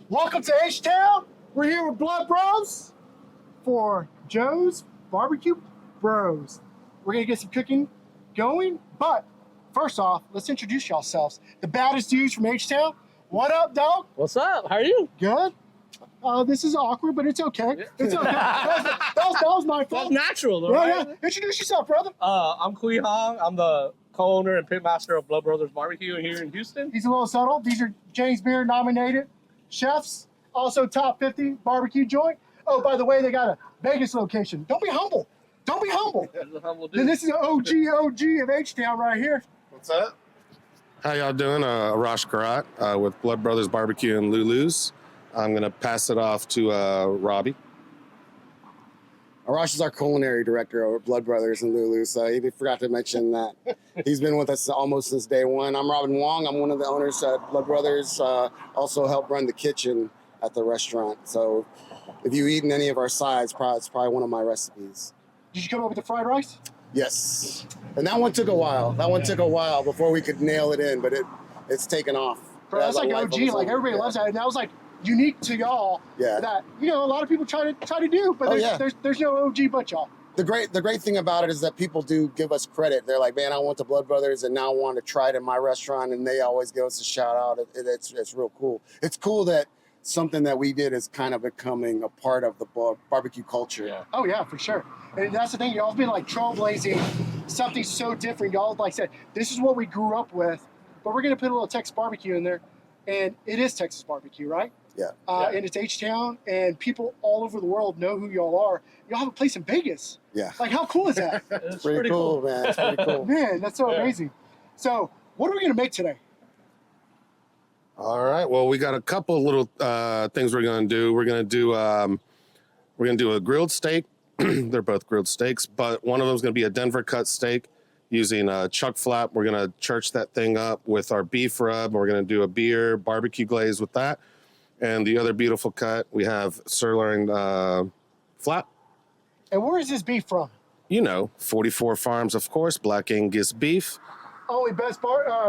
Welcome to H-Town. We're here with Blood Bros for Joe's Barbecue Bros. We're gonna get some cooking going, but first off, let's introduce yourselves. The baddest dudes from H-Town. What up, dog? What's up? How are you? Good. This is awkward, but it's okay. It's okay. that was my fault. That's natural, though, right? Yeah. Introduce yourself, brother. I'm Kui Hong. I'm the co-owner and pitmaster of Blood Brothers Barbecue here in Houston. He's a little subtle. These are James Beard nominated chefs, also top 50 barbecue joint. Oh, by the way, they got a Vegas location. Don't be humble. Don't be humble. Then this is an OG of H-Town right here. What's up? How y'all doing? Arash Karat with Blood Brothers Barbecue and Lulu's. I'm going to pass it off to Robbie. Arash is our culinary director over at Blood Brothers and Lulu's, so he forgot to mention that. He's been with us almost since day one. I'm Robin Wong. I'm one of the owners at Blood Brothers. Also help run the kitchen at the restaurant. So if you've eaten any of our sides, it's probably one of my recipes. Did you come up with the fried rice? Yes. And that one took a while. That one took a while before we could nail it in, but it's taken off. Bro, that's like OG. Like everybody loves that. And that was like unique to y'all. Yeah. That a lot of people try to do, but there's no OG but y'all. The great thing about it is that people do give us credit. They're like, man, I went to Blood Brothers and now I want to try it in my restaurant, and they always give us a shout out. It's real cool. It's cool that something that we did is kind of becoming a part of the barbecue culture. Yeah. Oh yeah, for sure. And that's the thing. Y'all have been like trailblazing something so different. Y'all like said, this is what we grew up with, but we're gonna put a little Texas barbecue in there, and it is Texas barbecue, right? Yeah. And it's H-Town, and people all over the world know who y'all are. Y'all have a place in Vegas. Yeah. Like, how cool is that? It's pretty cool, man. It's pretty cool. Man, that's so amazing. So, what are we gonna make today? All right. Well, we got a couple little things we're going to do. We're going to do a grilled steak. They're both grilled steaks, but one of them is going to be a Denver cut steak using chuck flap. We're going to church that thing up with our beef rub. We're going to do a beer barbecue glaze with that. And the other beautiful cut, we have sirloin flap. And where is this beef from? 44 Farms, of course, Black Angus beef. Only best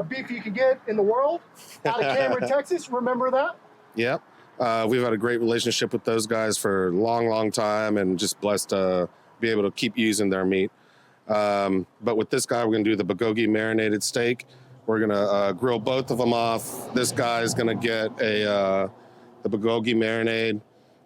beef you can get in the world, out of Cameron, Texas. Remember that? Yep. We've had a great relationship with those guys for a long, long time, and just blessed to be able to keep using their meat. But with this guy, we're going to do the Bulgogi marinated steak. We're going to grill both of them off. This guy is going to get the Bulgogi marinade,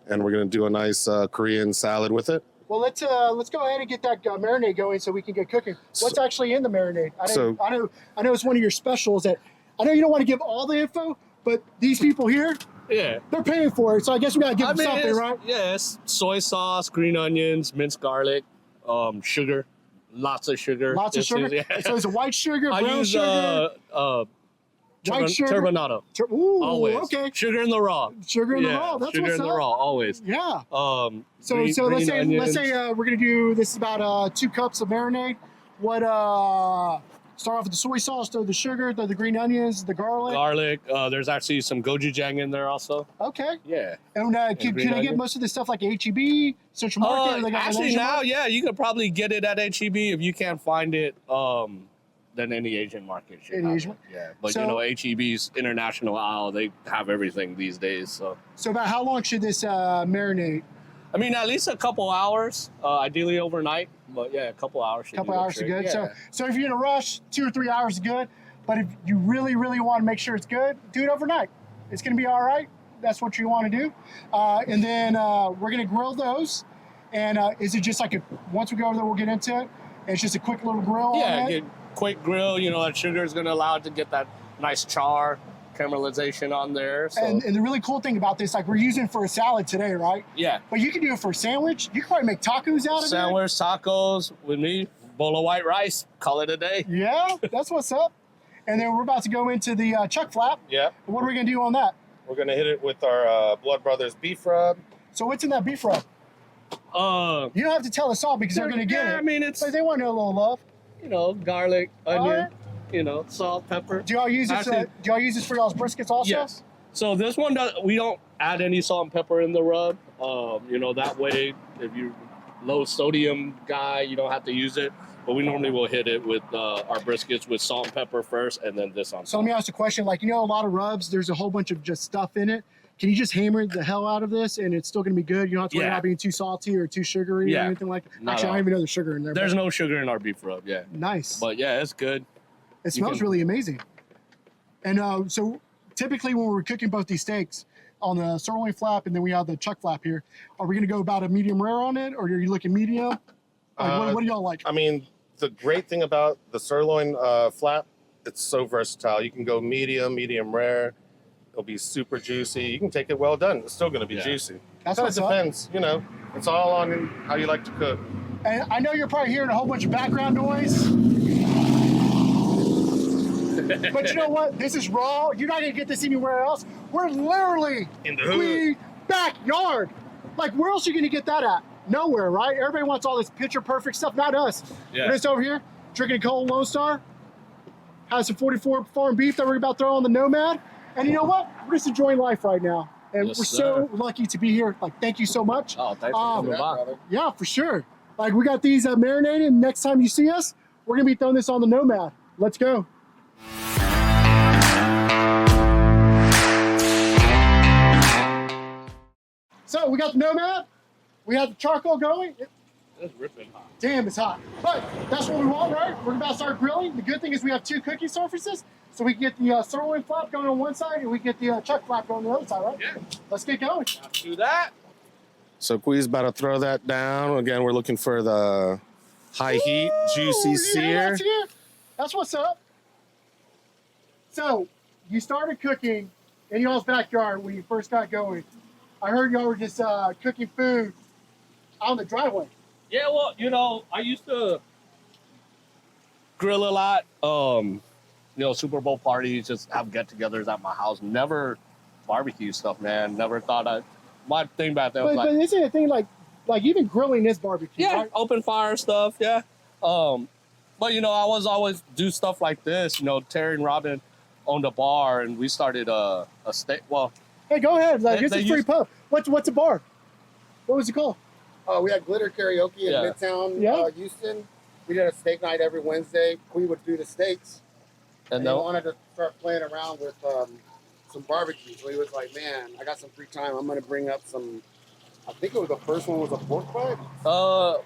and we're going to do a nice Korean salad with it. Well, let's go ahead and get that marinade going so we can get cooking. What's actually in the marinade? I know it's one of your specials that I know you don't want to give all the info, but these people here, they're paying for it, so I guess we gotta give them something, right? Yes, soy sauce, green onions, minced garlic, sugar, lots of sugar. Lots of sugar. Yeah. So it's a white sugar, brown I use sugar. White sugar. Turbinado. Ooh, always. Okay. Sugar in the raw. Sugar in the raw. That's sugar what's in up. the raw, always. Yeah. So green let's say we're gonna do this is about 2 cups of marinade. What start off with the soy sauce, throw the sugar, throw the green onions, the garlic. There's actually some gochujang in there also. Okay. Yeah. And can I get most of this stuff like HEB, Central Market? Actually, now, you could probably get it at HEB. If you can't find it, then any Asian market should have it. Yeah, but HEB's international aisle, they have everything these days. So about how long should this marinate? I mean, at least a couple hours, ideally overnight. But yeah, a couple hours should couple hours is good. Yeah. So if you're in a rush, 2 or 3 hours is good. But if you really, really want to make sure it's good, do it overnight. It's going to be all right. That's what you want to do. And then we're going to grill those. And is it just like once we go over there, we'll get into it. And it's just a quick little grill. Yeah, quick grill. That sugar is going to allow it to get that nice char caramelization on there. So. And the really cool thing about this, like we're using for a salad today, right? Yeah. But you can do it for a sandwich. You can probably make tacos out of it. Sandwich, tacos, with me, bowl of white rice, call it a day. Yeah, that's what's up. And then we're about to go into the chuck flap. Yeah. What are we going to do on that? We're going to hit it with our Blood Brothers beef rub. So what's in that beef rub? You don't have to tell us all because they're going to get it. I mean, it's... But they want to know a little love. Garlic, onion, salt, pepper. Do y'all use this? Do y'all use this for y'all's briskets also? Yes. So this one, we don't add any salt and pepper in the rub. That way, if you're low sodium guy, you don't have to use it. But we normally will hit it with our briskets with salt and pepper first, and then this on top. So let me ask a question. Like, a lot of rubs, there's a whole bunch of just stuff in it. can you just hammer the hell out of this and it's still going to be good? You don't have to worry about being too salty or too sugary or anything like that. Actually, I don't even know there's sugar in there. There's no sugar in our beef rub. Yeah. Nice. But yeah, it's good. It smells really amazing. And so typically when we're cooking both these steaks on the sirloin flap and then we have the chuck flap here, are we going to go about a medium rare on it or are you looking medium? Like, what do y'all like? I mean, the great thing about the sirloin flap, it's so versatile. You can go medium rare. It'll be super juicy. You can take it well done. It's still going to be juicy. That's it what's depends, you know. It's all on how you like to cook. And I know you're probably hearing a whole bunch of background noise. But you know what? This is raw. You're not going to get this anywhere else. We're literally In the hood. backyard. Like, where else are you going to get that at? Nowhere, right? Everybody wants all this picture perfect stuff. Not us. Yeah. We're just over here drinking a cold Lone Star. Has some 44 farm beef that we're about to throw on the Nomad. And you know what? We're just enjoying life right now. And Yes, we're sir. so lucky to be here. Like, thank you so much. Oh, thanks for coming by. Yeah, for sure. Like, we got these marinated. Next time you see us, we're going to be throwing this on the Nomad. Let's go. So we got the Nomad. We have the charcoal going. It's ripping hot. Damn, it's hot. But that's what we want, right? We're about to start grilling. The good thing is we have 2 cooking surfaces. So we can get the sirloin flap going on one side and we get the chuck flap going on the other side, right? Yeah. Let's get going. Do that. So Qui's about to throw that down. Again, we're looking for the high heat, juicy Ooh, sear. That's what's up. So you started cooking in y'all's backyard when you first got going. I heard y'all were just cooking food out in the driveway. Yeah, well, you know, I used to grill a lot. You know, Super Bowl parties, just have get-togethers at my house. Never barbecue stuff, man. Never thought my thing back then was But isn't it a thing like even grilling is barbecue, yeah, right? open fire stuff, yeah. But you know, I was always do stuff like this. You know, Terry and Robin owned a bar, and we started a steak. Well, Hey, go ahead. Like, They- it's a they free use- pub. What's a bar? What was it called? We had glitter karaoke in Yeah. Midtown, Houston. We did a steak night every Wednesday. We would do the steaks. and And he then wanted to start playing around with some barbecue. So he was like, man, I got some free time. I'm going to bring up some, I think it was the first one was a pork butt.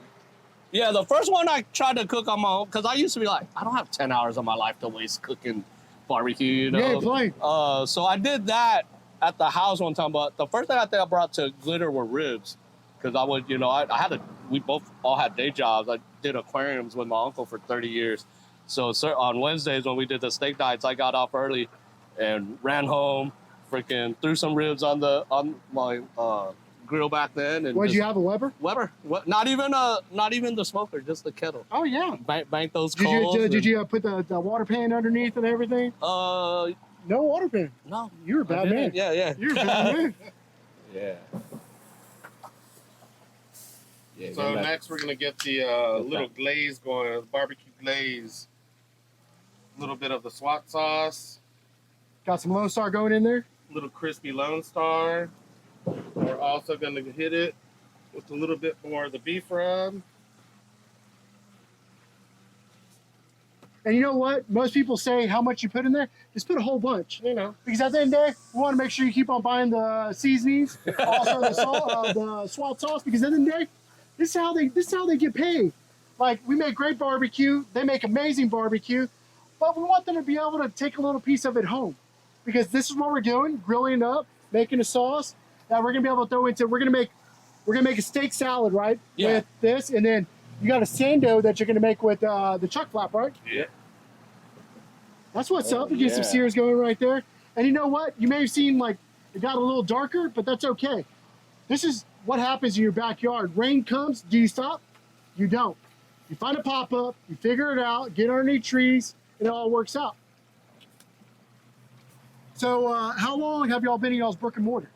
yeah, the first one I tried to cook on my own because I used to be like, I don't have 10 hours of my life to waste cooking barbecue. You know? Yeah, play. So I did that at the house one time, but the first thing I think I brought to glitter were ribs. Because I would, you know, we both all had day jobs. I did aquariums with my uncle for 30 years. So on Wednesdays when we did the steak nights, I got off early and ran home, freaking threw some ribs on my grill back then. And What, did you have a Weber? Weber? Not even the smoker, just the kettle. Oh, yeah. Bank those Did coals. you, put the water pan underneath and everything? No, No water pan. You're a bad man. Yeah. You're a bad man. Yeah. Yeah, So next we're gonna get the little glaze going, barbecue glaze. A little bit of the SWAT sauce, Got some Lone Star going in there. little crispy Lone Star. We're also gonna hit it with a little bit more of the beef rub. And you know what? Most people say how much you put in there. Just put a whole bunch, you know. Because at the end of the day, we want to make sure you keep on buying the seasonings, also the salt, the SWAT sauce. Because at the end of the day, this is how they get paid. Like, we make great barbecue, they make amazing barbecue, but we want them to be able to take a little piece of it home. Because this is what we're doing: grilling it up, making a sauce that we're gonna be able to throw into. We're gonna make a steak salad, right? Yeah. With this, and then you got a Sando that you're gonna make with the chuck flap, right? Yeah. That's what's up. You get some yeah. sears going right there. And you know what? You may have seen like it got a little darker, but that's okay. This is what happens in your backyard. Rain comes, do you stop? You don't. You find a pop-up, you figure it out, get underneath trees, and it all works out. So how long have y'all been in y'all's brick and mortar?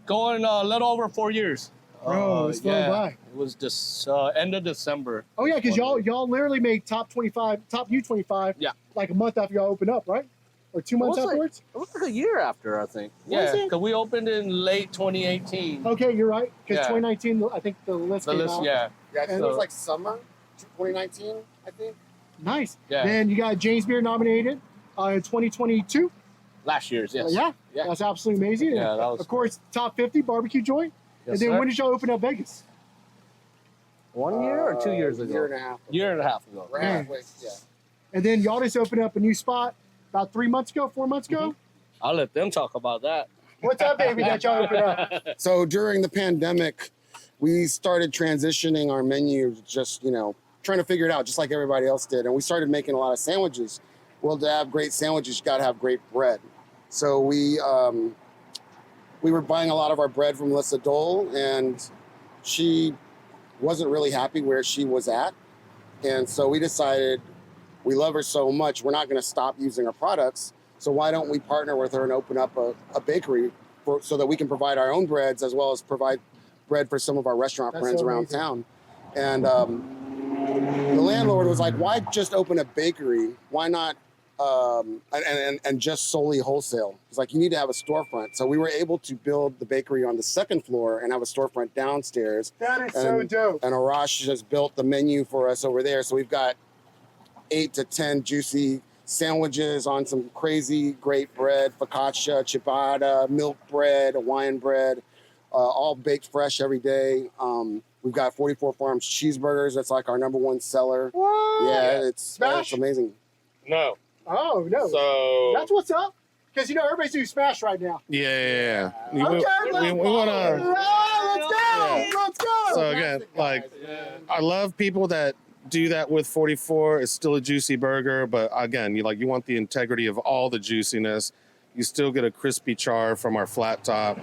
Going a little over 4 years. Bro, it's flown by. It was just end of December. Oh yeah, because y'all literally made top 25, top U25 like a month after y'all opened up, right? Or 2 months afterwards? It was like a year after, I think. Was it? Because we opened in late 2018. Okay, you're right. Because Yeah. 2019, I think the list The came list, out. yeah. Yeah, I think And- it was like summer 2019, I think. Nice. Yeah. Then you got James Beard nominated in 2022. Last year's, yes. Yeah. Yeah. That's absolutely amazing. Yeah, And that was of course, top 50 barbecue joint. Yes, and then sir. when did y'all open up Vegas? 1 year or 2 years ago? Year and a half. Year and a half ago. Right halfway, yeah. And then y'all just opened up a new spot about 3 months ago, 4 months ago. I'll let them talk about that. What's that baby that y'all opened up? So during the pandemic, we started transitioning our menu, just, trying to figure it out, just like everybody else did. And we started making a lot of sandwiches. Well, to have great sandwiches, you got to have great bread. So we were buying a lot of our bread from Lissa Dole, and she wasn't really happy where she was at. And so we decided, we love her so much, we're not going to stop using her products. So why don't we partner with her and open up a bakery so that we can provide our own breads as well as provide bread for some of our restaurant That's friends so around amazing. town. And the landlord was like, why just open a bakery? Why not and just solely wholesale? It's like, you need to have a storefront. So we were able to build the bakery on the second floor and have a storefront downstairs. That is so dope. And Arash just built the menu for us over there. So we've got 8 to 10 juicy sandwiches on some crazy great bread, focaccia, ciabatta, milk bread, Hawaiian bread, all baked fresh every day. We've got 44 Farms cheeseburgers. That's like our #1 seller. What? Yeah, it's Smash? amazing. No. Oh, no. So That's what's up. Because, everybody's doing Smash right now. Yeah. We Okay, want to. let's go. Yeah. Let's go. So again, like, I love people that do that with 44. It's still a juicy burger, but again, you want the integrity of all the juiciness. You still get a crispy char from our flat top.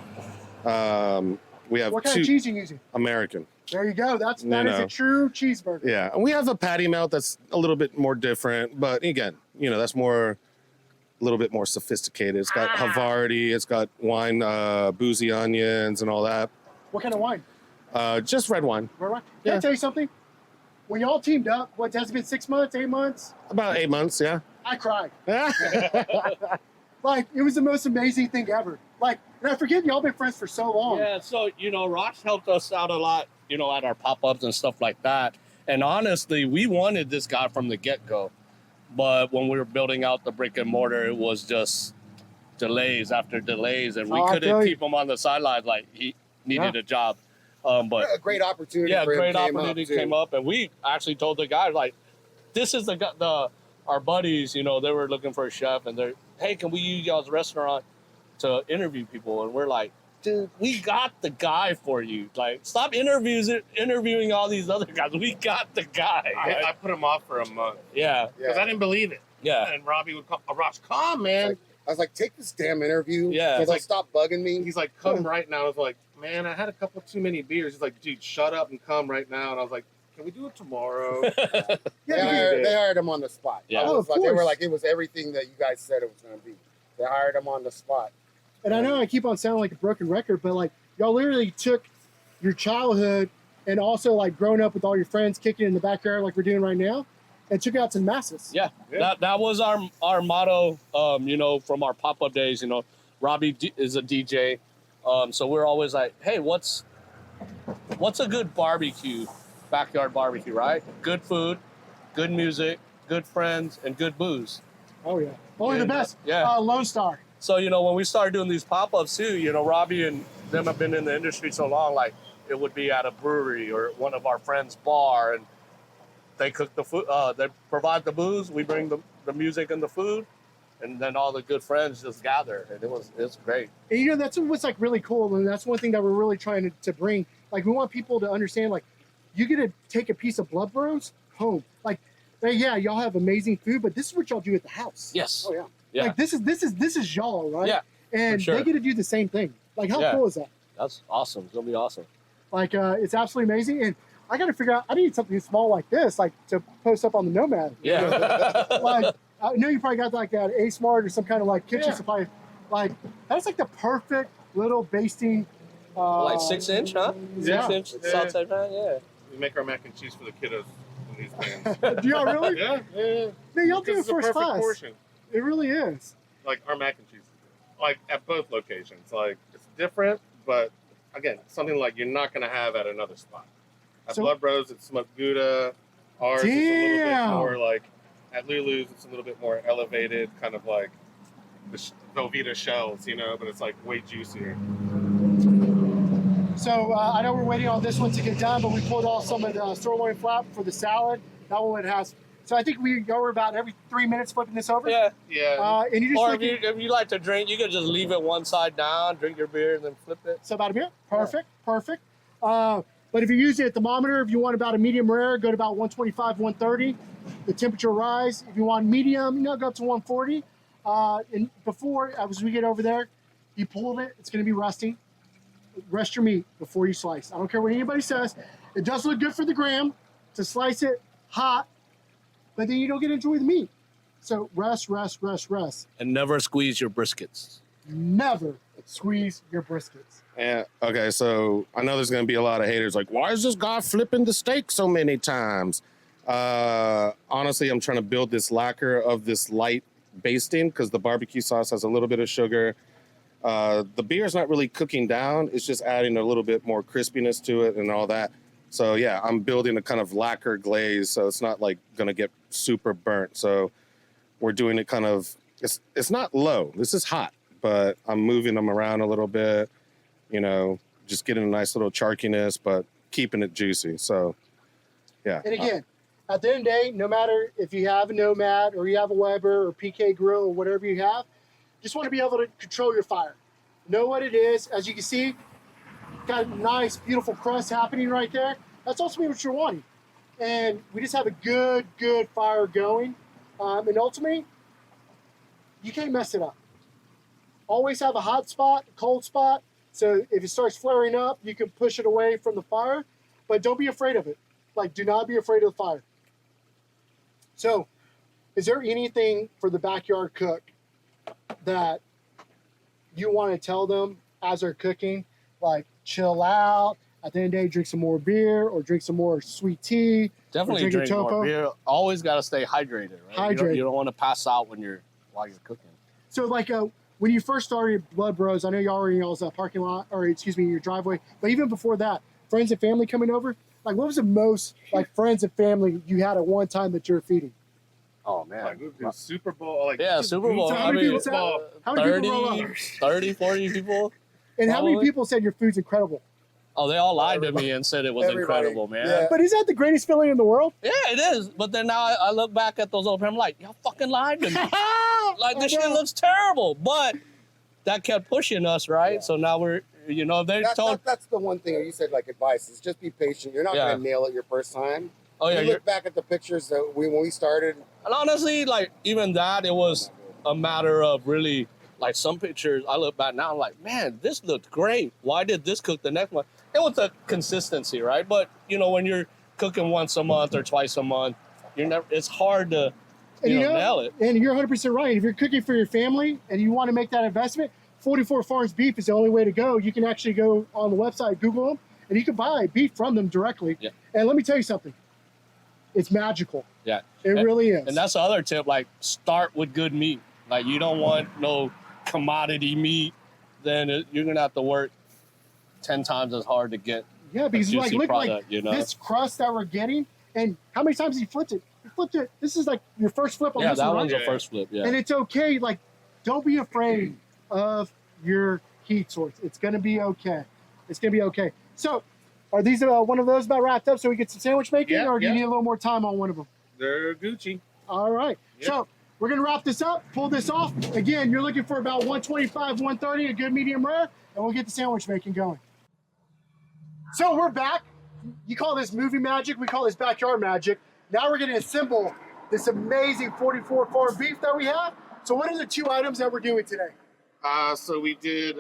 We have What kind 2 of cheese are you using? American. There you go. That is You a know. true cheeseburger. Yeah, and we have a patty melt that's a little bit more different, but again, that's a little bit more sophisticated. It's got Havarti, it's got wine, boozy onions, and all that. What kind of wine? Just red wine. Red wine? Can I Yeah. tell you something? When y'all teamed up, what, has it been 6 months, 8 months? About 8 months, yeah. I cried. Like, it was the most amazing thing ever. Like, and I forget y'all been friends for so long. Yeah, so, Ross helped us out a lot, at our pop-ups and stuff like that. And honestly, we wanted this guy from the get-go. But when we were building out the brick and mortar, it was just delays after delays. And we Oh, I couldn't feel you. keep him on the sidelines like he needed a job. But A great opportunity. yeah, for him great opportunity too. came up. And we actually told the guys, like, this is our buddies, they were looking for a chef. And they're, hey, can we use y'all's restaurant to interview people? And we're like, dude, we got the guy for you. Like, stop interviewing all these other guys. We got the guy. Right? I put him off for a month Yeah. because I didn't believe it. Yeah. And Robbie would come, Ross, come, man. I was like, take this damn interview. Yeah. Because Like- stop bugging me. He's like, come right now. I was like, man, I had a couple too many beers. He's like, dude, shut up and come right now. And I was like, can we do it tomorrow? Yeah, They hired him on the spot. Yeah. I Oh, was of like, they were course. like, it was everything that you guys said it was going to be. They hired him on the spot. and I know I keep on sounding like a broken record, but like, y'all literally took your childhood and also like growing up with all your friends kicking in the backyard like we're doing right now and took it out to the masses. Yeah. That was our motto, from our pop-up days. Robbie is a DJ. So we're always like, hey, what's a good backyard barbecue, right? Good food, good music, good friends, and good booze. Oh, yeah. Only the Yeah. best. Yeah. Lone Star. So, when we started doing these pop-ups too, Robbie and them have been in the industry so long, like it would be at a brewery or one of our friends' bar, and they cook the food, they provide the booze, we bring the music and the food, and then all the good friends just gather, and it's great. And that's what's like really cool, and that's one thing that we're really trying to bring. Like, we want people to understand, like, you get to take a piece of Blood Bros home. Like, hey, yeah, y'all have amazing food, but this is what y'all do at the house. Yes. Oh, yeah. Yeah. Like, this is y'all, right? Yeah, And for sure. they get to do the same thing. Like, how Yeah. cool is that? That's awesome. It's gonna be awesome. Like, it's absolutely amazing. And I got to figure out, I need something small like this, like to post up on the Nomad. Yeah. Like, I know you probably got like that A Smart or some kind of like kitchen Yeah. supply. Like, that's like the perfect little basting. Like 6-inch, huh? Yeah. 6-inch Yeah. Southside pan, yeah. We make our mac and cheese for the kiddos in these bands. Do y'all really? yeah. Man, y'all do Because it it's a first perfect class. portion. It really is. Like our mac and cheese, like at both locations. Like it's different, but again, something like you're not gonna have at another spot. At So- Blood Bros, it's smoked Gouda. Ours is a little Damn. bit more like at Lulu's. It's a little bit more elevated, kind of like Velveeta shells, you know, but it's like way juicier. So I know we're waiting on this one to get done, but we pulled off some of the sirloin flap for the salad. That one has. So I think we go about every 3 minutes flipping this over. Yeah. Yeah. And you just Or like if you like to drink, you can just leave it one side down, drink your beer, and then flip it. so about a beer. Perfect. Perfect. But if you're using a thermometer, if you want about a medium rare, go to about 125, 130. The temperature rise. If you want medium, you know, go up to 140. And before, as we get over there, you pulled it. It's going to be rusty. Rest your meat before you slice. I don't care what anybody says. It does look good for the gram to slice it hot, but then you don't get to enjoy the meat. So rest. And never squeeze your briskets. Never squeeze your briskets. Yeah. Okay. So I know there's going to be a lot of haters like, why is this guy flipping the steak so many times? Honestly, I'm trying to build this lacquer of this light basting because the barbecue sauce has a little bit of sugar. The beer is not really cooking down. It's just adding a little bit more crispiness to it and all that. So yeah, I'm building a kind of lacquer glaze. So it's not like going to get super burnt. So we're doing it kind of, it's not low. This is hot, but I'm moving them around a little bit, you know, just getting a nice little charkiness, but keeping it juicy. So yeah. And again, at the end of the day, no matter if you have a Nomad or you have a Weber or PK grill or whatever you have, just want to be able to control your fire. Know what it is. As you can see, got a nice, beautiful crust happening right there. That's also what you're wanting. And we just have a good fire going. And ultimately, you can't mess it up. Always have a hot spot, a cold spot. So if it starts flaring up, you can push it away from the fire. But don't be afraid of it. Like, do not be afraid of the fire. So, is there anything for the backyard cook that you want to tell them as they're cooking, like chill out, at the end of the day drink some more beer or drink some more sweet tea? Definitely drink more beer. Always got to stay hydrated, right? You don't want to pass out while you're cooking. So like when you first started Blood Bros, I know you already was a parking lot, or excuse me, your driveway, but even before that, friends and family coming over, like what was the most like friends and family you had at one time that you're feeding? Oh man, like we've been Super Bowl, like yeah, Super Bowl. So how many people said? How many people roll up? 30, 40 people. And how many people said your food's incredible? Oh, they all lied to me and said it was incredible, man. Yeah. But is that the greatest feeling in the world? Yeah, it is. But then now I look back at those old people, I'm like, y'all fucking lied to me. Like, this shit looks terrible. But that kept pushing us, right? Yeah. So now we're, you know, that's the one thing you said, like advice, is just be patient. You're not going to nail it your first time. Oh, yeah. You look back at the pictures that when we started. And honestly, like, even that, it was a matter of really, like, some pictures, I look back now, I'm like, man, this looked great. Why did this cook the next one? It was a consistency, right? But, you know, when you're cooking once a month or twice a month, it's hard to, you know, nail it. And you're 100% right. If you're cooking for your family and you want to make that investment, 44 Farms Beef is the only way to go. You can actually go on the website, Google them, and you can buy beef from them directly. Yeah. And let me tell you something. It's magical. Yeah. It really is. And that's the other tip, like, start with good meat. Like, you don't want no commodity meat, then you're going to have to work 10 times as hard to get because like look product, like you know? This crust that we're getting, and how many times he flipped it? He flipped it. This is like your first flip on this one, that one's right? your first flip, yeah. And it's okay. Like, don't be afraid of your heat source. It's going to be okay. It's going to be okay. So, are these one of those about wrapped up so we get some sandwich making, or do you need a little more time on one of them? They're Gucci. All right. Yep. So, we're going to wrap this up, pull this off. Again, you're looking for about 125, 130, a good medium rare, and we'll get the sandwich making going. So we're back. You call this movie magic, we call this backyard magic. Now we're going to assemble this amazing 44 Farm Beef that we have. So what are the two items that we're doing today? So we did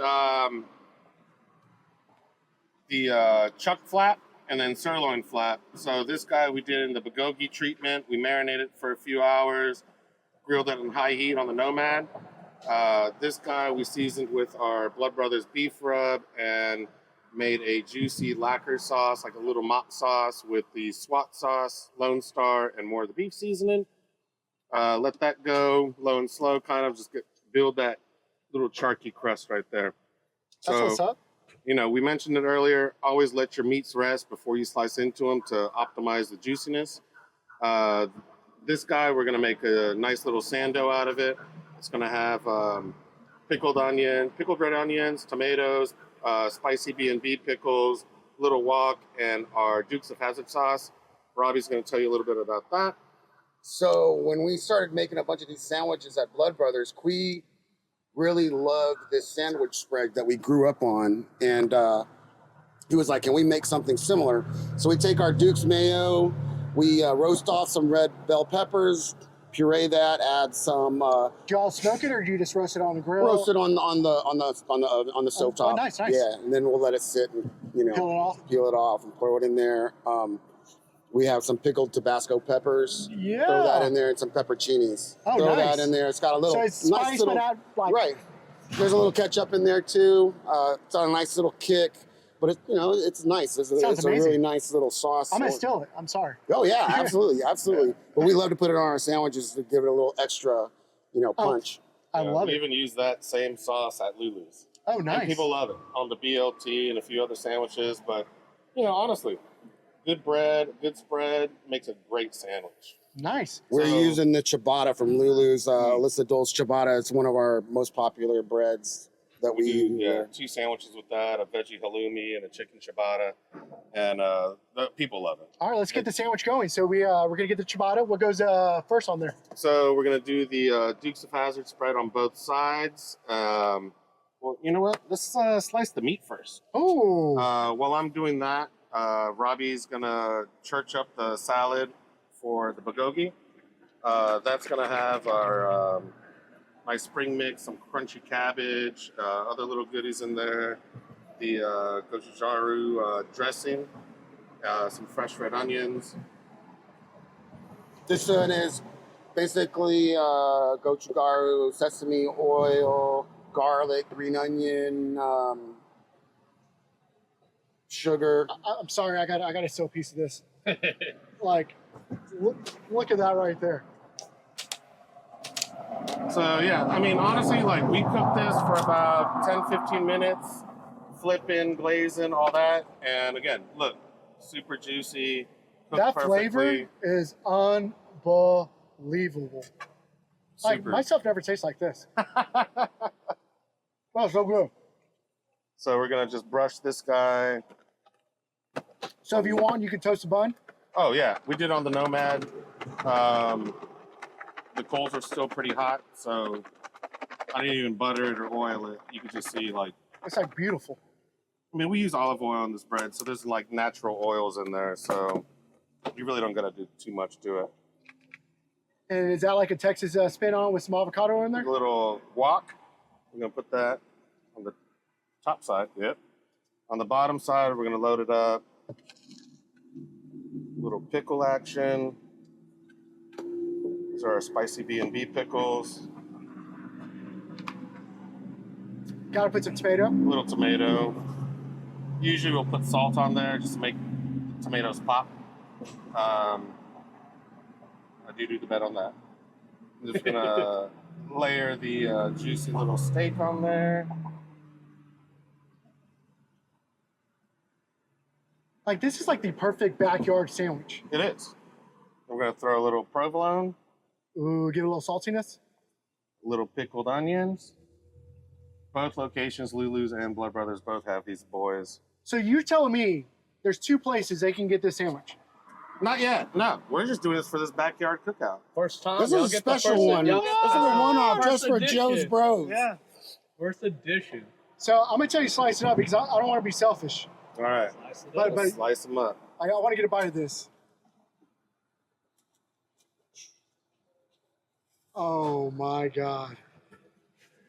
the chuck flap and then sirloin flap. So this guy we did in the Bulgogi treatment. We marinated for a few hours, grilled it on high heat on the Nomad. This guy we seasoned with our Blood Brothers Beef Rub and made a juicy lacquered sauce, like a little mop sauce with the SWAT sauce, Lonestar, and more of the beef seasoning. Let that go low and slow, kind of just build that little charky crust right there. That's what's up. You know, we mentioned it earlier, always let your meats rest before you slice into them to optimize the juiciness. This guy, we're going to make a nice little Sando out of it. It's going to have pickled red onions, tomatoes, spicy B&B pickles, little wok, and our Dukes of Hazzard sauce. Robbie's going to tell you a little bit about that. So when we started making a bunch of these sandwiches at Blood Brothers, Quee really loved this sandwich spread that we grew up on. And he was like, can we make something similar? So we take our Duke's mayo, we roast off some red bell peppers, puree that, add some. Do y'all smoke it or do you just roast it on the grill? Roast it on the stove top. Oh, nice. Yeah, and then we'll let it sit and peel it off and throw it in there. We have some pickled Tabasco peppers. Yeah. Throw that in there and some pepperoncinis. Oh, throw nice. that in there. It's got a little So it's nice spice, little but not like right. There's a little ketchup in there too. It's got a nice little kick, but it's nice. It's a really nice little sauce. I'm gonna steal it. I'm sorry. Oh yeah, absolutely. But we love to put it on our sandwiches to give it a little extra, punch. I love we it. even use that same sauce at Lulu's. Oh, nice. And people love it on the BLT and a few other sandwiches. But, honestly, good bread, good spread makes a great sandwich. Nice. We're using the ciabatta from Lulu's. Alyssa Dole's ciabatta. It's one of our most popular breads that we use. Yeah, 2 sandwiches with that, a veggie halloumi and a chicken ciabatta. And the people love it. All right, let's get the sandwich going. So we're going to get the ciabatta. What goes first on there? So we're going to do the Dukes of Hazzard spread on both sides. Well, you know what? Let's slice the meat first. Oh. While I'm doing that, Robbie's going to church up the salad for the bulgogi. That's going to have our my spring mix, some crunchy cabbage, other little goodies in there, the gochujang dressing, some fresh red onions. This one is basically gochujang, sesame oil, garlic, green onion, sugar. I'm sorry, I got to steal a piece of this. Like, look at that right there. So yeah, I mean, honestly, we cooked this for about 10-15 minutes, flipping, glazing, all that. And again, look, super juicy. That perfectly. flavor is unbelievable. Like, Super. my stuff never tastes like this. Oh, so good. So we're gonna just brush this guy. So if you want, you can toast a bun. Oh yeah, we did on the Nomad. The coals are still pretty hot, so I didn't even butter it or oil it. You can just see It's like beautiful. I mean, we use olive oil in this bread, so there's natural oils in there, so you really don't gotta do too much to it. And is that like a Texas spin on with some avocado in there? A little guac. We're gonna put that on the top side. Yep. On the bottom side, we're gonna load it up. Little pickle action. These are our spicy B&B pickles. Gotta put some tomato. A little tomato. Usually we'll put salt on there just to make tomatoes pop. I do the bet on that. I'm just gonna layer the juicy little steak on there. Like, this is like the perfect backyard sandwich. It is. We're gonna throw a little provolone, Ooh, give it a little saltiness. little pickled onions. Both locations, Lulu's and Blood Brothers, both have these boys. So you're telling me there's 2 places they can get this sandwich? Not yet. No, we're just doing this for this backyard cookout. First time. This y'all is a get the special first- one. y'all This get is the a one-off first just for edition. Joe's Bros. Yeah. First edition. So I'm gonna tell you slice it up because I don't want to be selfish. All right, Slice it But- up. but- slice them up. I want to get a bite of this. Oh my God.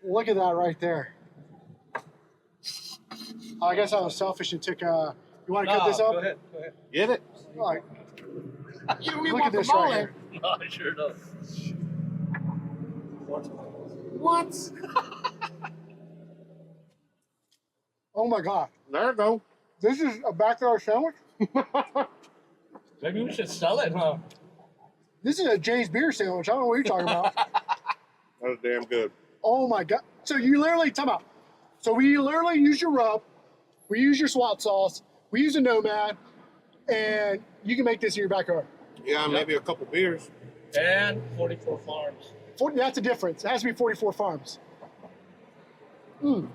Look at that right there. I guess I was selfish and took, you want to cut this up? Go ahead. Get it? All right. You don't Look at this right here. No, I sure don't. What? Oh my God. There you go. This is a backyard sandwich? Maybe we should sell it, huh? This is a Jay's beer sandwich. I don't know what you're talking about. That was damn good. Oh my God. So you literally, time out. So we literally use your rub, we use your SWAT sauce, we use a Nomad, and you can make this in your backyard. Yeah, maybe a couple beers. And 44 Farms. That's the difference. It has to be 44 Farms. So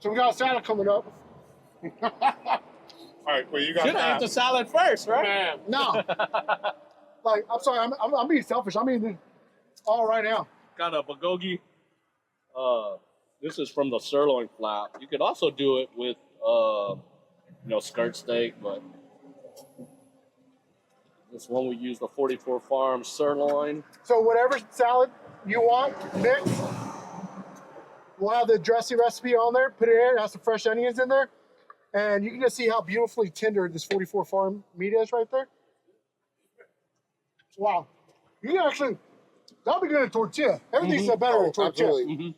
we got a salad coming up. All right, well, you got Should have ate that. the salad first, right? Man, No. Like, I'm sorry, I'm being selfish. I'm eating it all right now. Got a bulgogi. This is from the sirloin flap. You could also do it with, skirt steak, but this one we use the 44 Farms sirloin. So whatever salad you want, mix. We'll have the dressing recipe on there. Put it in. Have some fresh onions in there. And you can just see how beautifully tender this 44 Farm meat is right there. Wow. You can actually, that'll be good in tortilla. Everything's better in tortilla. Absolutely.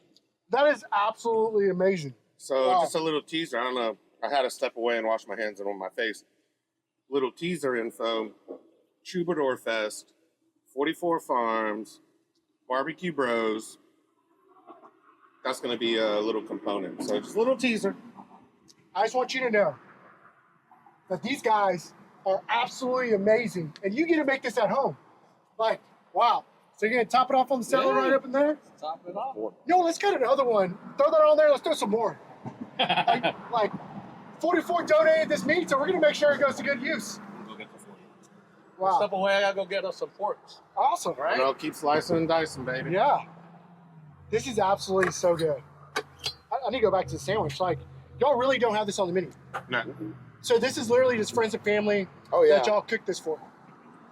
That is absolutely amazing. so Wow. just a little teaser. I don't know. I had to step away and wash my hands and on my face. Little teaser info. Troubadour Fest, 44 Farms, Barbecue Bros. That's going to be a little component. So just a little teaser. I just want you to know that these guys are absolutely amazing. And you get to make this at home. Like, wow. So you're going to top it off on the salad right up in there? Top it off. Yo, let's get another one. Throw that on there. Let's do some more. like 44 donated this meat, so we're going to make sure it goes to good use. Go get the 40. Wow. Step away, I gotta go get us some porks. Awesome. You know, keep slicing and dicing, baby. Yeah. This is absolutely so good. I need to go back to the sandwich. Like, y'all really don't have this on the menu. No. So this is literally just friends and family Oh, yeah. that y'all cook this for.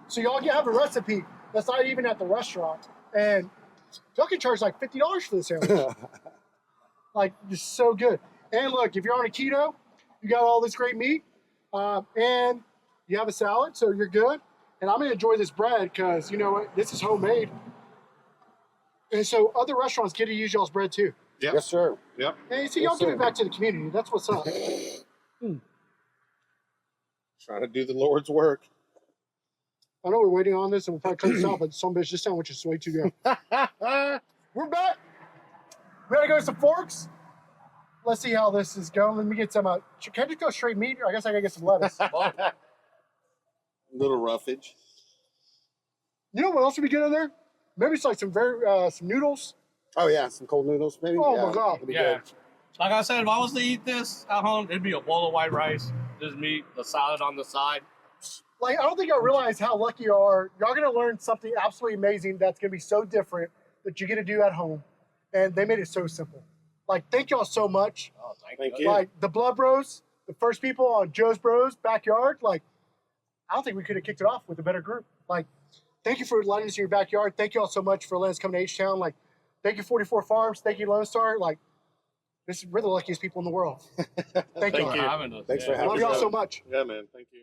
So y'all have a recipe that's not even at the restaurant. And y'all can charge like $50 for the sandwich. Like, it's so good. And look, if you're on a keto, you got all this great meat, and you have a salad, so you're good. And I'm gonna enjoy this bread because you know what? This is homemade. And so other restaurants get to use y'all's bread too. Yep. Yes, sir. Yep. And so y'all Yes, give sir. it back to the community. That's what's up. Trying to do the Lord's work. I know we're waiting on this and we'll probably cut this out, but some bitch, this sandwich is way too good. We're back. We gotta go to some forks. Let's see how this is going. Let me get some, can I just go straight meat? Or I guess I gotta get some lettuce. Little roughage. You know what else would be good in there? Maybe it's like some some noodles. Oh, yeah. Some cold noodles, maybe. Oh, yeah, my God. that'd be Yeah. good. Like I said, if I was to eat this at home, it'd be a bowl of white rice, this meat, the salad on the side. Like, I don't think y'all realize how lucky you are. Y'all gonna learn something absolutely amazing that's gonna be so different that you're gonna do at home. And they made it so simple. Like, thank y'all so much. Oh, Thank you. Like, the Blood Bros, the first people on Joe's Bros backyard, like, I don't think we could have kicked it off with a better group. Like, thank you for letting us in your backyard. Thank you all so much for letting us come to H-Town. Like, thank you 44 Farms. Thank you Lone Star. Like, we're the luckiest people in the world. Thank Thank y'all. you. Having us. Thanks for I having love us. y'all so much. Yeah, man. Thank you.